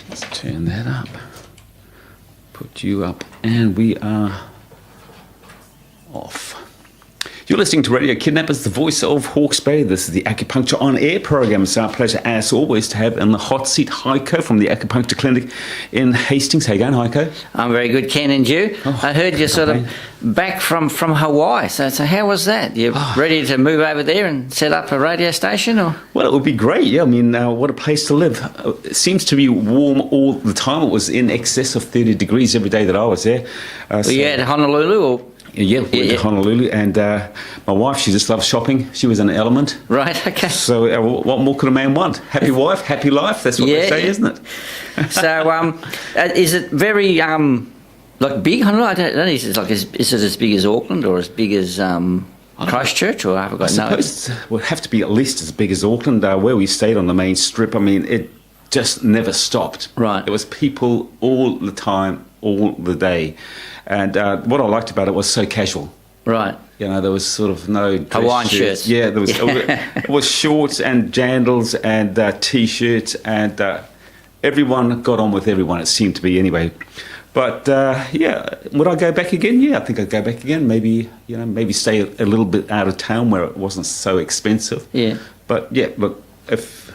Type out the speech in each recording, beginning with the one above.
Let's turn that up. Put you up, and we are off. You're listening to Radio Kidnappers, the voice of Hawke's Bay. This is the Acupuncture On Air program. It's our pleasure, as always, to have in the hot seat Heiko from the Acupuncture Clinic in Hastings. How you going, Heiko? I'm very good, Ken, and you? Oh, I heard you're sort of back from Hawaii, so how was that? You ready to move over there and set up a radio station? Or? Well, it would be great, yeah. I mean, what a place to live. It seems to be warm all the time. It was in excess of 30 degrees every day that I was there. Were you at Honolulu? Or? Yeah, we went to Honolulu, and my wife, she just loves shopping. She was in an element. Right, okay. So what more could a man want? Happy wife, happy life, that's what they say, isn't it? So is it very, like big Honolulu? I don't know, is it as big as Auckland or as big as Christchurch? Or I suppose it would have to be at least as big as Auckland, where we stayed on the main strip. I mean, it just never stopped. Right. There was people all the time, all the day. And what I liked about it was so casual. Right. You know, there was sort of no dress Hawaiian shirts. Yeah, there was. It was shorts and jandals and T-shirts, and everyone got on with everyone. It seemed to be anyway. But yeah, would I go back again? Yeah, I think I'd go back again. Maybe maybe stay a little bit out of town where it wasn't so expensive. Yeah. But yeah, look, if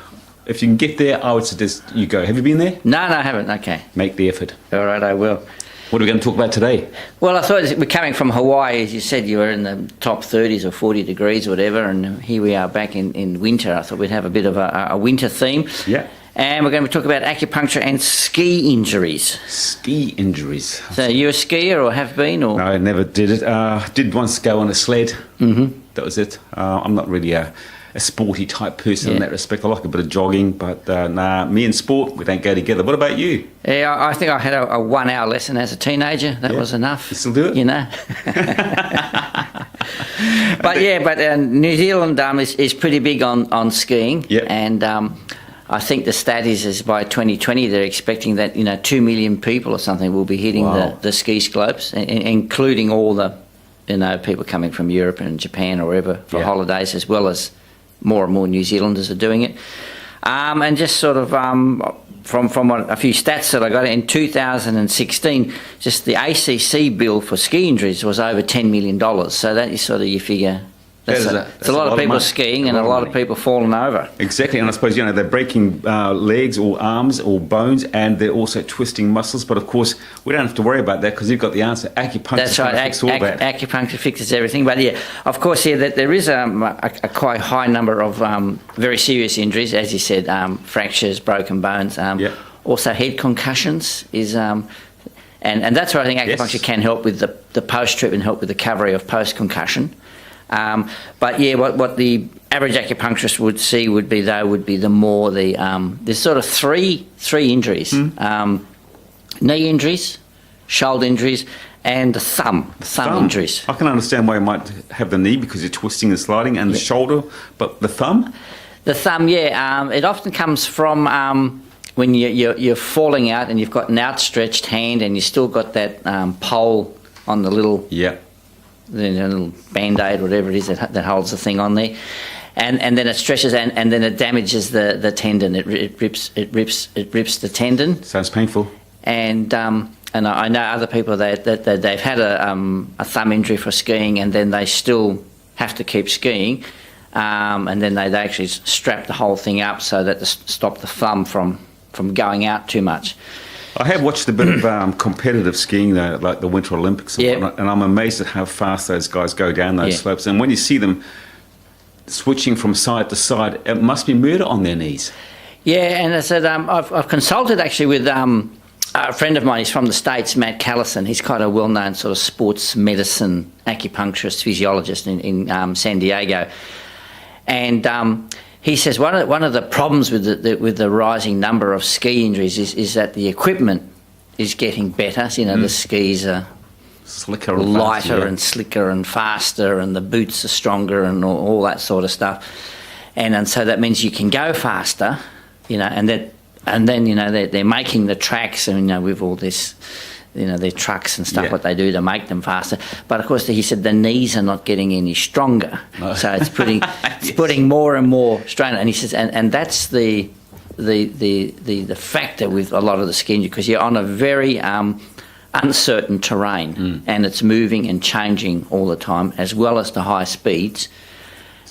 you can get there, I would suggest you go. Have you been there? No, I haven't. Okay. Make the effort. All right, I will. What are we going to talk about today? Well, I thought we're coming from Hawaii, as you said, you were in the top 30s or 40 degrees or whatever, and here we are back in winter. I thought we'd have a bit of a winter theme. Yeah. And we're going to talk about acupuncture and ski injuries. Ski injuries. So you a skier or have been? Or? No, I never did it. Did once go on a sled. Mm-hmm. That was it. I'm not really a sporty type person in that respect. I like a bit of jogging, but nah, me and sport, we don't go together. What about you? Yeah, I think I had a 1 hour lesson as a teenager. That was enough. You still do it? You know. But New Zealand is pretty big on skiing. Yeah. And I think the stat is by 2020 they're expecting that 2 million people or something will be hitting the ski slopes, including all the people coming from Europe and Japan or wherever for holidays, as well as more and more New Zealanders are doing it. And just sort of from a few stats that I got in 2016, just the ACC bill for ski injuries was over $10 million. So that is sort of, you figure, that's a lot of people skiing and a lot of people falling over. Exactly, and I suppose they're breaking legs or arms or bones, and they're also twisting muscles. But of course, we don't have to worry about that because you've got the answer. Acupuncture. That's right. Acupuncture fixes everything. But yeah, of course, that there is a quite high number of very serious injuries, as you said, fractures, broken bones. Also, head concussions is. And that's where I think acupuncture can help with the post-treatment, help with the recovery of post-concussion. But yeah, what the average acupuncturist would see would be the more there's sort of three injuries: knee injuries, shoulder injuries, and the thumb injuries. I can understand why you might have the knee because you're twisting and sliding, and the shoulder, but the thumb. The thumb, it often comes from when you're falling out and you've got an outstretched hand and you still got that pole on the little. Yeah. The little band-aid, whatever it is that holds the thing on there, and then it stretches and then it damages the tendon. It rips the tendon. Sounds painful. And I know other people that they've had a thumb injury for skiing, and then they still have to keep skiing, and then they actually strap the whole thing up so that to stop the thumb from going out too much. I have watched a bit of competitive skiing, though, like the Winter Olympics and whatnot, and I'm amazed at how fast those guys go down those slopes. And when you see them switching from side to side, it must be murder on their knees. Yeah, and I said I've consulted actually with a friend of mine. He's from the States, Matt Callison. He's quite a well-known sort of sports medicine acupuncturist, physiologist in San Diego, and he says one of the problems with the rising number of ski injuries is that the equipment is getting better. So, the skis are slicker, and lighter, faster, and slicker and faster, and the boots are stronger, and all that sort of stuff. And so that means you can go faster, and then they're making the tracks, and with all this. Their trucks and stuff, what they do to make them faster. But of course, he said the knees are not getting any stronger. No. So it's putting more and more strain. And he says, and that's the the factor with a lot of the ski injury, because you're on a very uncertain terrain, and it's moving and changing all the time, as well as the high speeds.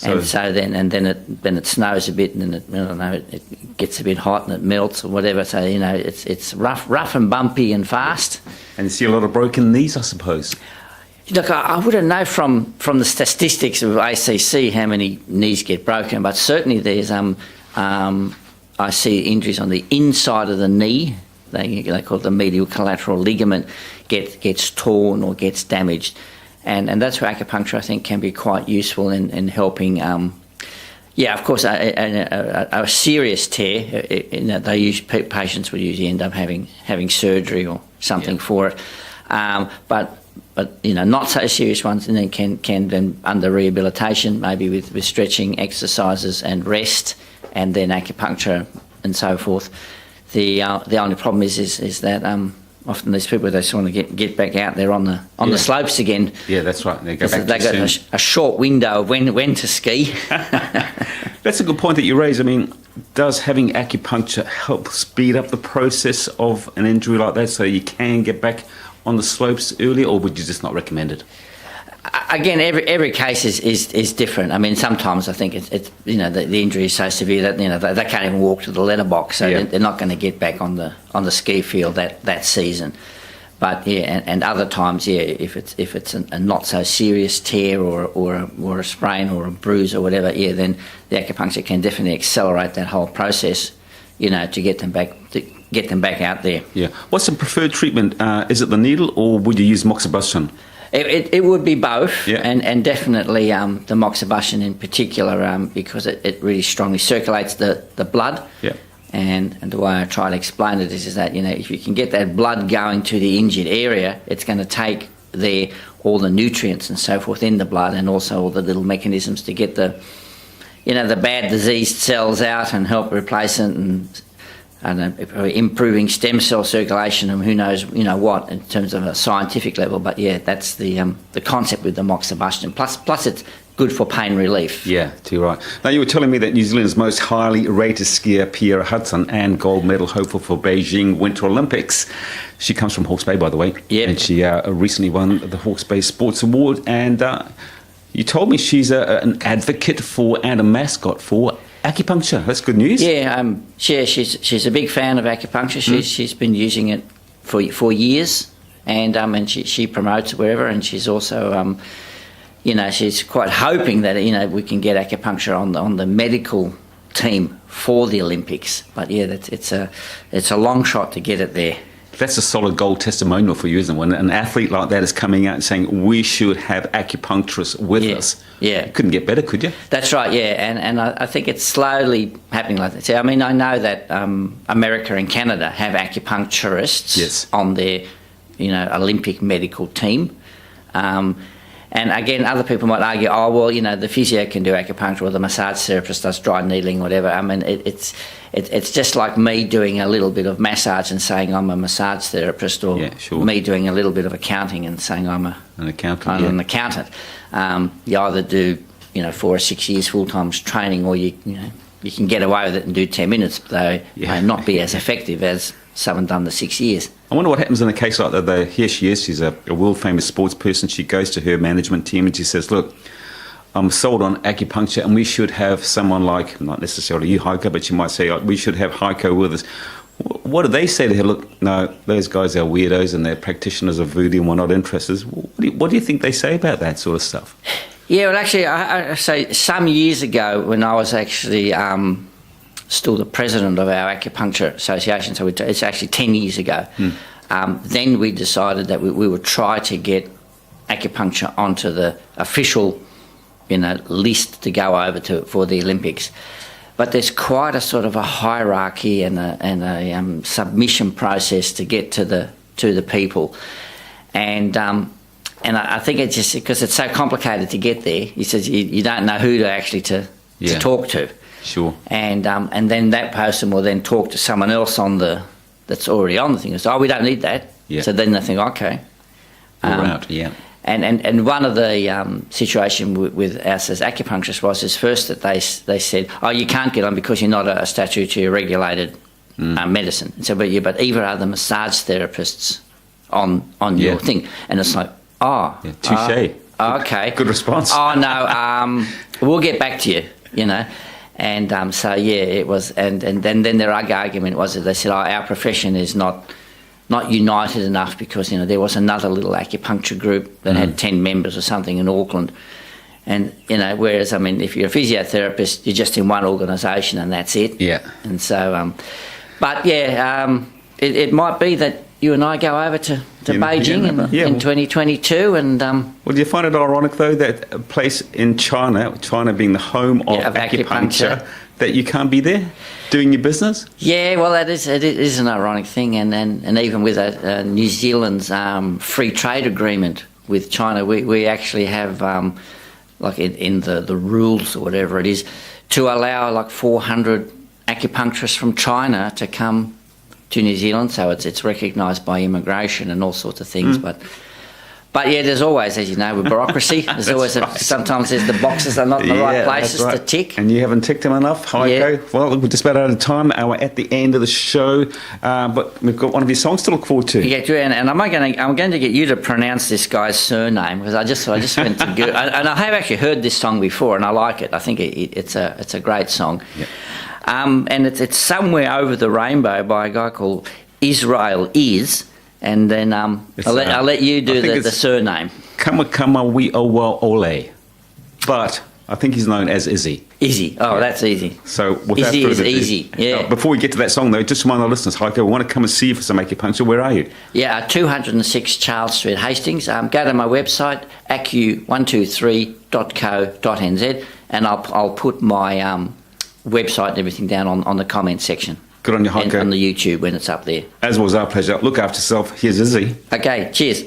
And then it snows a bit, and then I don't know, it gets a bit hot and it melts or whatever. So it's rough and bumpy and fast. And you see a lot of broken knees, I suppose. Look, I wouldn't know from the statistics of ACC how many knees get broken, but certainly there's I see injuries on the inside of the knee. They call it the medial collateral ligament gets torn or gets damaged. And that's where acupuncture, I think, can be quite useful in helping. Of course, a serious tear, patients will usually end up having surgery or something for it. But not so serious ones, and then can then under rehabilitation, maybe with stretching exercises and rest, and then acupuncture and so forth. The only problem is that. Often these people, they just want to get back out there on the slopes again. Yeah, that's right. They go back They've got a short window of when to ski. That's a good point that you raise. I mean, does having acupuncture help speed up the process of an injury like that, so you can get back on the slopes earlier, or would you just not recommend it? Again, every case is different. I mean, sometimes I think it's the injury is so severe that they can't even walk to the letterbox, so they're not going to get back on the ski field that season. But and other times, if it's a not so serious tear or a sprain or a bruise or whatever, then the acupuncture can definitely accelerate that whole process, to get them back out there. Yeah. What's the preferred treatment? Is it the needle, or would you use moxibustion? It would be both, and definitely the moxibustion in particular, because it really strongly circulates the blood. Yeah. And the way I try to explain it is that if you can get that blood going to the injured area, it's going to take all the nutrients and so forth in the blood, and also all the little mechanisms to get the bad diseased cells out and help replace it, and I don't know, improving stem cell circulation and who knows, what in terms of a scientific level. But that's the concept with the moxibustion. Plus, it's good for pain relief. Yeah, too right. Now, you were telling me that New Zealand's most highly rated skier, Pierre Hudson, and gold medal hopeful for Beijing Winter Olympics. She comes from Hawke's Bay, by the way. Yeah. And she recently won the Hawke's Bay Sports Award. And you told me she's an advocate for and a mascot for acupuncture. That's good news. Yeah, she's a big fan of acupuncture. She's been using it for years, and she promotes it wherever. And she's also, she's quite hoping that we can get acupuncture on the medical team for the Olympics. But it's a long shot to get it there. That's a solid gold testimonial for you, isn't it? When an athlete like that is coming out and saying, we should have acupuncturists with us. Yeah. You couldn't get better, could you? That's right, and I think it's slowly happening like that. So, I mean, I know that America and Canada have acupuncturists on their, Olympic medical team. And again, other people might argue, the physio can do acupuncture, or the massage therapist does dry needling, whatever. I mean, it's just like me doing a little bit of massage and saying I'm a massage therapist, or me doing a little bit of accounting and saying I'm an accountant. You either do 4 or 6 years full-time training, or you can get away with it and do 10 minutes, though may not be as effective as someone done the 6 years. I wonder what happens in a case like that, though. Here she is, she's a world-famous sports person. She goes to her management team and she says, look, I'm sold on acupuncture, and we should have someone like, not necessarily you, Heiko, but you might say, we should have Heiko with us. What do they say to her? Look, no, those guys are weirdos and they're practitioners of voodoo and we're not interested. What do you think they say about that sort of stuff? Yeah, well, actually, I say some years ago, when I was actually still the president of our acupuncture association, so it's actually 10 years ago, then we decided that we would try to get acupuncture onto the official list to go over to for the Olympics. But there's quite a sort of a hierarchy and a submission process to get to the people, and I think it's just because it's so complicated to get there. He says you don't know who to actually to talk to. Sure. And then that person will then talk to someone else that's already on the thing. And so, we don't need that. Yeah. So then they think, okay. Right. Yeah. And one of the situation with us as acupuncturists was first that they said, oh, you can't get on because you're not a statutory regulated medicine. So, but either are the massage therapists on your thing, and it's like, touche. Okay, good response. Oh no, we'll get back to you. You know. And so it was, and then their argument was that they said, our profession is not united enough because there was another little acupuncture group that had 10 members or something in Auckland, and whereas if you're a physiotherapist, you're just in one organisation and that's it. Yeah. And so, it might be that you and I go over to Beijing in 2022 and... Well, do you find it ironic, though, that a place in China being the home of acupuncture, that you can't be there doing your business? Yeah, well, it is an ironic thing. And even with New Zealand's free trade agreement with China, we actually have, like in the rules or whatever it is, to allow like 400 acupuncturists from China to come to New Zealand, so it's recognised by immigration and all sorts of things. But yeah, there's always, as you know, with bureaucracy, there's always sometimes the boxes are not in the right places to tick. And you haven't ticked them enough, Heiko. Yeah. Well, we're just about out of time. We're at the end of the show, but we've got one of your songs to look forward to. Yeah, and I'm going to get you to pronounce this guy's surname because I just went to Google, and I have actually heard this song before, and I like it. I think it's a great song. Yeah. And it's Somewhere Over the Rainbow by a guy called Israel Is, and then I'll let you do the surname. Kama we owa ole, but I think he's known as Izzy. Izzy, that's easy. So without Izzy further is ado, easy, yeah. Before we get to that song though, just remind our listeners, Heiko, we want to come and see you for some acupuncture. Where are you? Yeah, 206 Charles Street, Hastings. Go to my website, acu123.co.nz, and I'll put my website and everything down on the comment section. Good on you, Heiko. And on the YouTube when it's up there. As was our pleasure. Look after yourself. Here's Izzy. Okay, cheers.